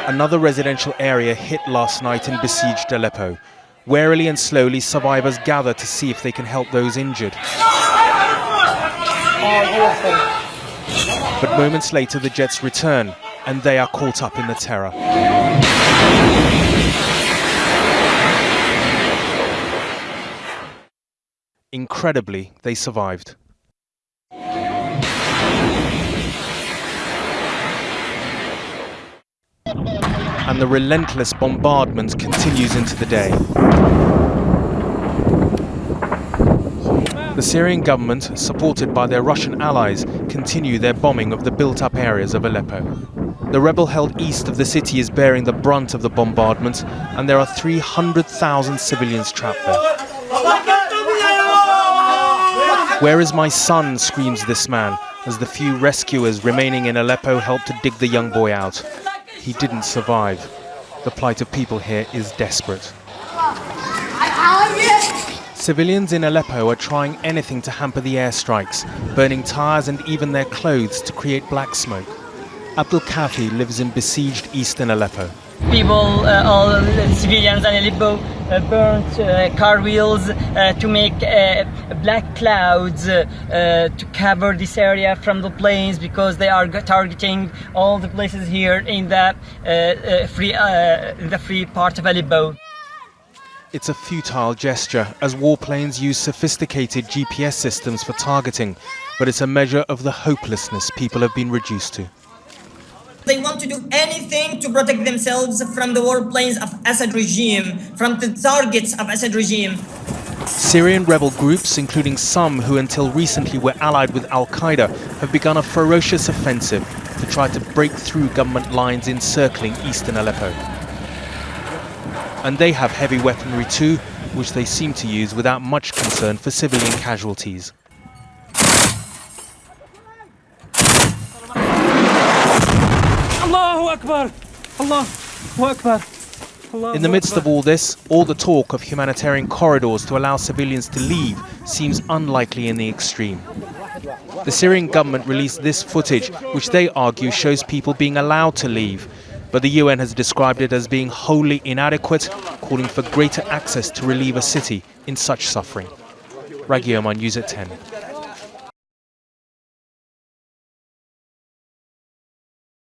Another residential area hit last night in besieged Aleppo. Warily and slowly, survivors gather to see if they can help those injured. But moments later, the jets return, and they are caught up in the terror. Incredibly, they survived. And the relentless bombardment continues into the day. The Syrian government, supported by their Russian allies, continue their bombing of the built-up areas of Aleppo. The rebel-held east of the city is bearing the brunt of the bombardment, and there are 300,000 civilians trapped there. "Where is my son?" screams this man, as the few rescuers remaining in Aleppo help to dig the young boy out. He didn't survive. The plight of people here is desperate. Civilians in Aleppo are trying anything to hamper the airstrikes, burning tyres and even their clothes to create black smoke. Abdul Kafi lives in besieged eastern Aleppo. People, all civilians in Aleppo, burnt car wheels to make black clouds to cover this area from the planes, because they are targeting all the places here in the free part of Aleppo. It's a futile gesture, as warplanes use sophisticated GPS systems for targeting, but it's a measure of the hopelessness people have been reduced to. They want to do anything to protect themselves from the warplanes of Assad regime, from the targets of Assad regime. Syrian rebel groups, including some who until recently were allied with Al-Qaeda, have begun a ferocious offensive to try to break through government lines encircling eastern Aleppo. And they have heavy weaponry too, which they seem to use without much concern for civilian casualties. In the midst of all this, all the talk of humanitarian corridors to allow civilians to leave seems unlikely in the extreme. The Syrian government released this footage, which they argue shows people being allowed to leave, but the UN has described it as being wholly inadequate, calling for greater access to relieve a city in such suffering. Rageh Omaar, News at 10.